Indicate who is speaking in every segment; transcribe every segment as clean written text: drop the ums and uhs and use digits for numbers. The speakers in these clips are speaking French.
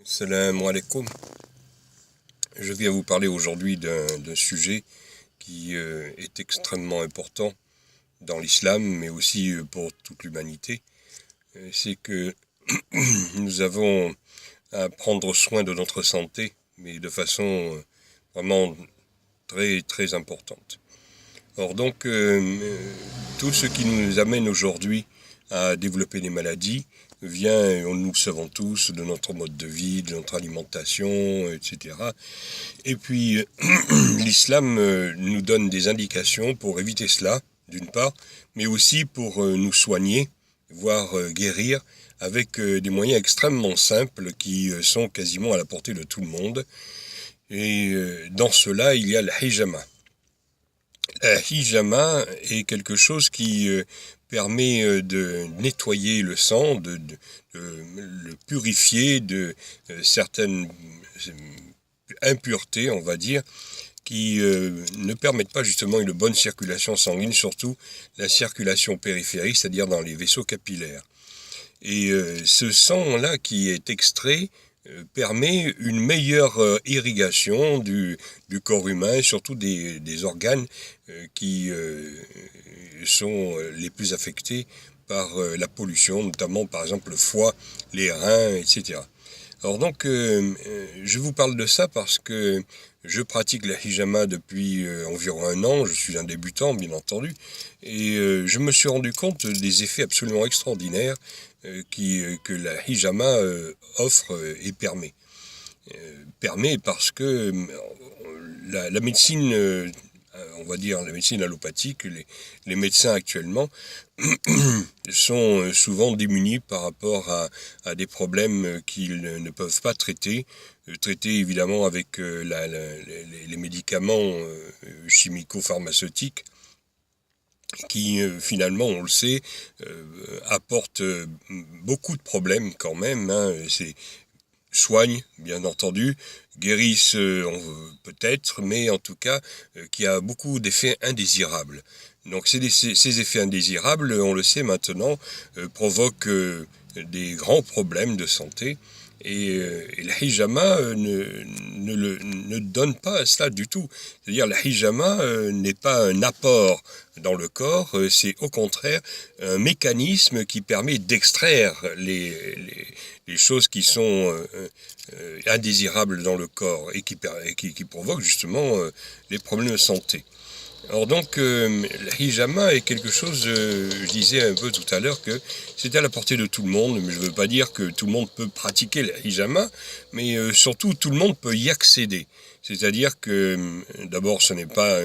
Speaker 1: Salam alaikum. Je viens vous parler aujourd'hui d'un sujet qui est extrêmement important dans l'islam, mais aussi pour toute l'humanité. C'est que nous avons à prendre soin de notre santé, mais de façon vraiment très, très importante. Or donc, tout ce qui nous amène aujourd'hui à développer des maladies vient, nous le savons tous, de notre mode de vie, de notre alimentation, etc. Et puis, l'islam nous donne des indications pour éviter cela, d'une part, mais aussi pour nous soigner, voire guérir, avec des moyens extrêmement simples qui sont quasiment à la portée de tout le monde. Et dans cela, il y a le hijama. La hijama est quelque chose qui permet de nettoyer le sang, de le purifier de certaines impuretés, on va dire, qui ne permettent pas justement une bonne circulation sanguine, surtout la circulation périphérique, c'est-à-dire dans les vaisseaux capillaires. Et ce sang-là qui est extrait permet une meilleure irrigation du corps humain, et surtout des organes qui sont les plus affectés par la pollution, notamment par exemple le foie, les reins, etc. Alors donc, je vous parle de ça parce que je pratique la hijama depuis environ 1 an, je suis un débutant bien entendu, et je me suis rendu compte des effets absolument extraordinaires que la hijama offre et permet. Permet parce que la médecine, on va dire la médecine allopathique, les médecins actuellement sont souvent démunis par rapport à des problèmes qu'ils ne peuvent pas traiter évidemment avec les médicaments chimico-pharmaceutiques qui finalement, on le sait, apportent beaucoup de problèmes quand même, soignent, bien entendu, guérissent peut-être, mais en tout cas, qui a beaucoup d'effets indésirables. Donc ces effets indésirables, on le sait maintenant, provoquent des grands problèmes de santé. Et la hijama ne donne pas cela du tout. C'est-à-dire la hijama n'est pas un apport dans le corps, c'est au contraire un mécanisme qui permet d'extraire les choses qui sont indésirables dans le corps et qui provoquent justement les problèmes de santé. Alors donc, la hijama est quelque chose, je disais un peu tout à l'heure que c'est à la portée de tout le monde, mais je ne veux pas dire que tout le monde peut pratiquer la hijama, mais surtout tout le monde peut y accéder. C'est-à-dire que d'abord ce n'est pas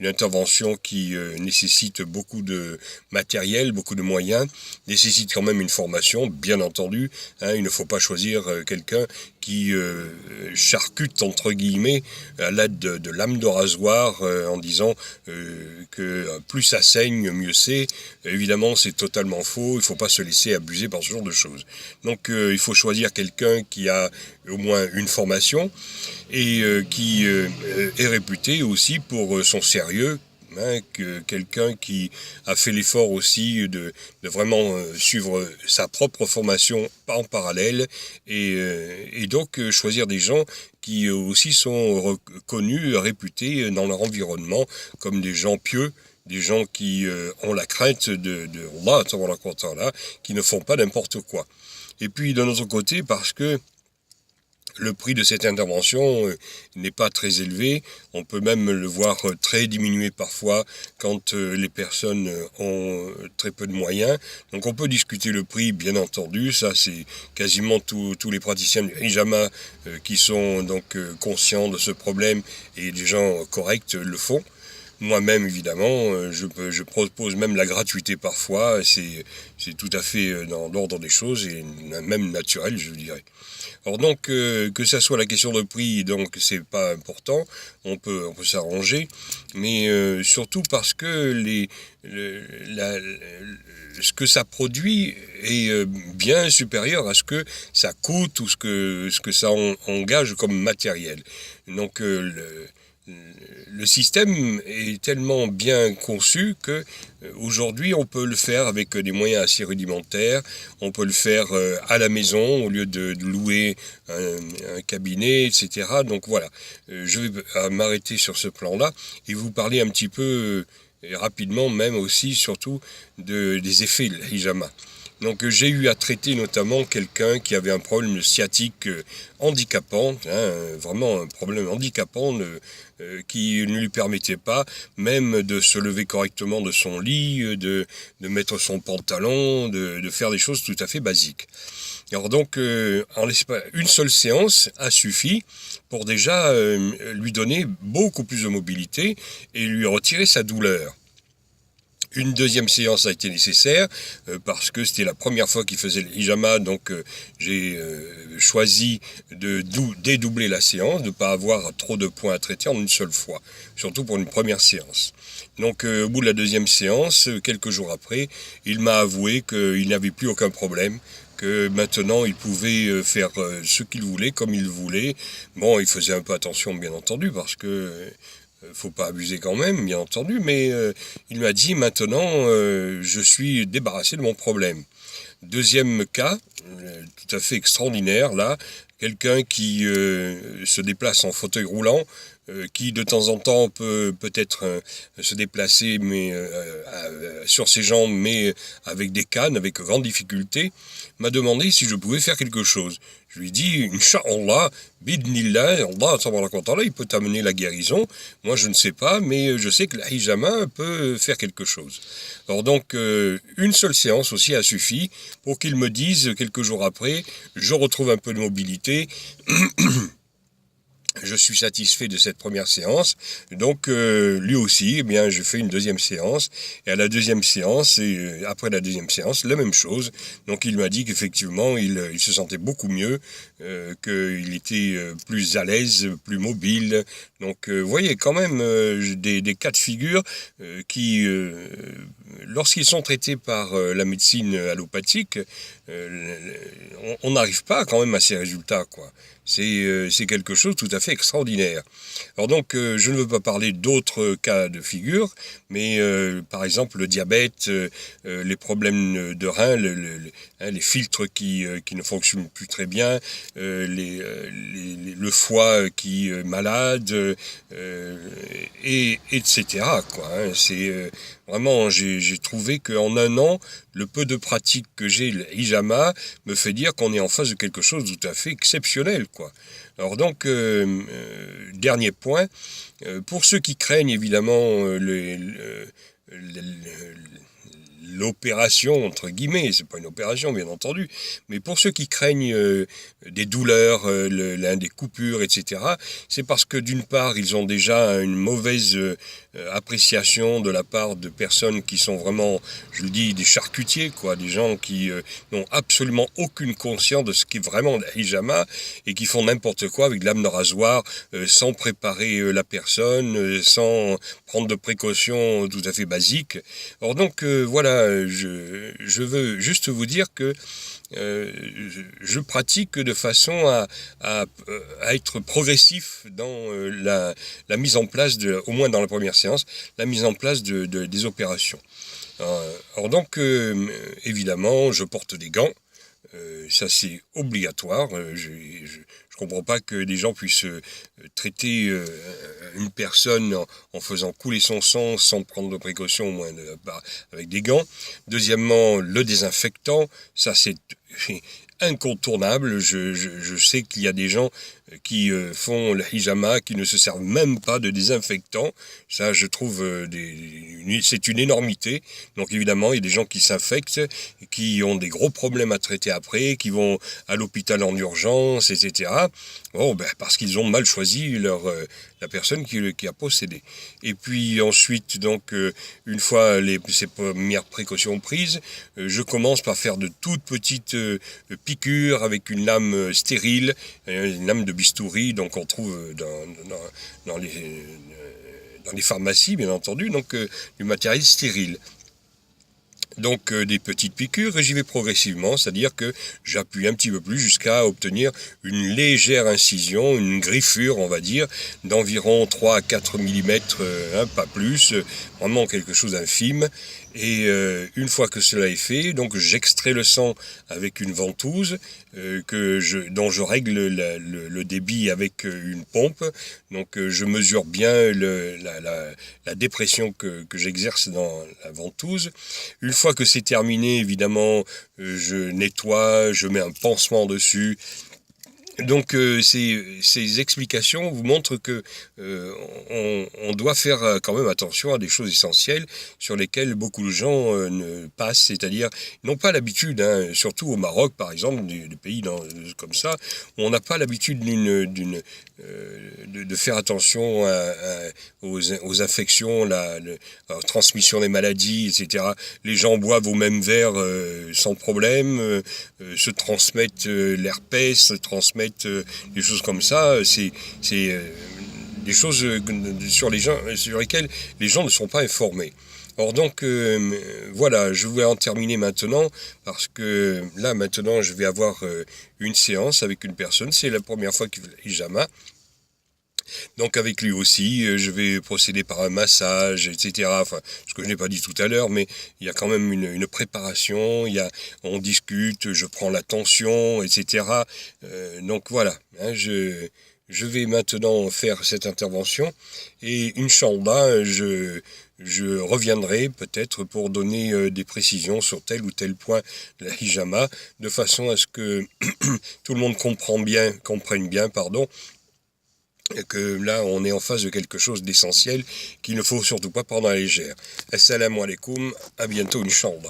Speaker 1: une intervention qui nécessite beaucoup de matériel, beaucoup de moyens, nécessite quand même une formation, bien entendu. Il ne faut pas choisir quelqu'un qui charcute entre guillemets à l'aide de lames de rasoir en disant que plus ça saigne, mieux c'est. Évidemment, c'est totalement faux. Il ne faut pas se laisser abuser par ce genre de choses. Donc, il faut choisir quelqu'un qui a au moins une formation et qui est réputé aussi pour son sérieux. Que quelqu'un qui a fait l'effort aussi de vraiment suivre sa propre formation en parallèle et donc choisir des gens qui aussi sont reconnus, réputés dans leur environnement comme des gens pieux, des gens qui ont la crainte de Allah, qui ne font pas n'importe quoi. Et puis d'un autre côté, parce que le prix de cette intervention n'est pas très élevé. On peut même le voir très diminué parfois quand les personnes ont très peu de moyens. Donc on peut discuter le prix, bien entendu. Ça, c'est quasiment tous les praticiens du hijama qui sont donc conscients de ce problème et des gens corrects le font. Moi-même, évidemment, je propose même la gratuité parfois. C'est tout à fait dans l'ordre des choses et même naturel, je dirais. Alors donc, que ça soit la question de prix, donc c'est pas important, on peut s'arranger, mais surtout parce que ce que ça produit est bien supérieur à ce que ça coûte ou ce que ça engage comme matériel. Donc le système est tellement bien conçu que aujourd'hui on peut le faire avec des moyens assez rudimentaires. On peut le faire à la maison au lieu de louer un cabinet, etc. Donc voilà, je vais m'arrêter sur ce plan-là et vous parler un petit peu rapidement, même aussi surtout des effets de la hijama. Donc j'ai eu à traiter notamment quelqu'un qui avait un problème sciatique handicapant, vraiment un problème handicapant qui ne lui permettait pas même de se lever correctement de son lit, de mettre son pantalon, de faire des choses tout à fait basiques. Alors donc, une seule séance a suffi pour déjà lui donner beaucoup plus de mobilité et lui retirer sa douleur. Une deuxième séance a été nécessaire parce que c'était la première fois qu'il faisait le hijama, donc j'ai choisi de dédoubler la séance, de ne pas avoir trop de points à traiter en une seule fois, surtout pour une première séance. Donc au bout de la deuxième séance, quelques jours après, il m'a avoué qu'il n'avait plus aucun problème, que maintenant il pouvait faire ce qu'il voulait, comme il voulait. Bon, il faisait un peu attention bien entendu parce que faut pas abuser quand même, bien entendu, mais il m'a dit maintenant je suis débarrassé de mon problème. Deuxième cas, tout à fait extraordinaire là, quelqu'un qui se déplace en fauteuil roulant, qui de temps en temps peut peut-être se déplacer mais sur ses jambes, mais avec des cannes, avec grande difficulté, m'a demandé si je pouvais faire quelque chose. Je lui ai dit, Inch'Allah, bidnillah, Allah, il peut t'amener la guérison. Moi, je ne sais pas, mais je sais que la hijama peut faire quelque chose. Alors donc, une seule séance aussi a suffi pour qu'il me dise, quelques jours après, je retrouve un peu de mobilité. Je suis satisfait de cette première séance, donc lui aussi, eh bien, je fais une deuxième séance, et à la deuxième séance, et après la deuxième séance, la même chose. Donc il m'a dit qu'effectivement, il se sentait beaucoup mieux, qu'il était plus à l'aise, plus mobile. Donc vous voyez quand même des cas de figure qui, lorsqu'ils sont traités par la médecine allopathique, on n'arrive pas quand même à ces résultats, quoi. C'est quelque chose de tout à fait extraordinaire. Alors donc, je ne veux pas parler d'autres cas de figure, mais par exemple le diabète, les problèmes de reins, les filtres qui ne fonctionnent plus très bien, le foie qui est malade, et etc. quoi. C'est vraiment, j'ai trouvé qu'en un an, le peu de pratique que j'ai, le hijama, me fait dire qu'on est en face de quelque chose de tout à fait exceptionnel, quoi. Alors donc, dernier point, pour ceux qui craignent évidemment l'opération, entre guillemets, c'est pas une opération bien entendu, mais pour ceux qui craignent des douleurs, des coupures, etc., c'est parce que d'une part, ils ont déjà une mauvaise appréciation de la part de personnes qui sont vraiment, je le dis, des charcutiers, quoi, des gens qui n'ont absolument aucune conscience de ce qu'est vraiment la hijama et qui font n'importe quoi avec de lame de rasoir sans préparer la personne, sans prendre de précautions tout à fait basiques. Alors donc voilà, je veux juste vous dire que je pratique de façon à être progressif dans la mise en place, au moins dans la première séance, la mise en place des opérations. Alors donc, évidemment, je porte des gants. Ça c'est obligatoire. Je comprends pas que des gens puissent traiter une personne en faisant couler son sang sans prendre de précautions, au moins avec des gants. Deuxièmement, le désinfectant, ça c'est incontournable. Je sais qu'il y a des gens qui font le hijama, qui ne se servent même pas de désinfectant. Ça, je trouve, c'est une énormité. Donc évidemment, il y a des gens qui s'infectent, qui ont des gros problèmes à traiter après, qui vont à l'hôpital en urgence, etc. Bon, parce qu'ils ont mal choisi la personne qui a possédé. Et puis ensuite, donc, une fois ces premières précautions prises, je commence par faire de toutes petites piqûres avec une lame stérile, une lame de bistouri, donc on trouve dans les pharmacies, bien entendu, donc du matériel stérile. Donc des petites piqûres, et j'y vais progressivement, c'est-à-dire que j'appuie un petit peu plus jusqu'à obtenir une légère incision, une griffure on va dire, d'environ 3 à 4 mm, pas plus, vraiment quelque chose d'infime. Et une fois que cela est fait, donc j'extrais le sang avec une ventouse dont je règle le débit avec une pompe. Donc je mesure bien la dépression que j'exerce dans la ventouse. Une fois que c'est terminé, évidemment, je nettoie, je mets un pansement dessus. Donc ces explications vous montrent que on doit faire quand même attention à des choses essentielles sur lesquelles beaucoup de gens ne passent, c'est-à-dire n'ont pas l'habitude, surtout au Maroc par exemple, des pays comme ça, où on n'a pas l'habitude de faire attention aux infections, la transmission des maladies, etc. Les gens boivent au même verre sans problème, se transmettent l'herpès, se transmettent des choses comme ça, c'est des choses sur lesquelles les gens ne sont pas informés. Or donc voilà, je vais en terminer maintenant parce que là maintenant je vais avoir une séance avec une personne, c'est la première fois qu'il fait l'hijama. Donc avec lui aussi, je vais procéder par un massage, etc. Enfin, ce que je n'ai pas dit tout à l'heure, mais il y a quand même une préparation, on discute, je prends la tension, etc. Donc voilà, je vais maintenant faire cette intervention et Inch'Allah, je reviendrai peut-être pour donner des précisions sur tel ou tel point de la hijama, de façon à ce que tout le monde comprenne bien, que là on est en face de quelque chose d'essentiel qu'il ne faut surtout pas prendre à la légère. Assalamu alaikum, à bientôt Inch'Allah.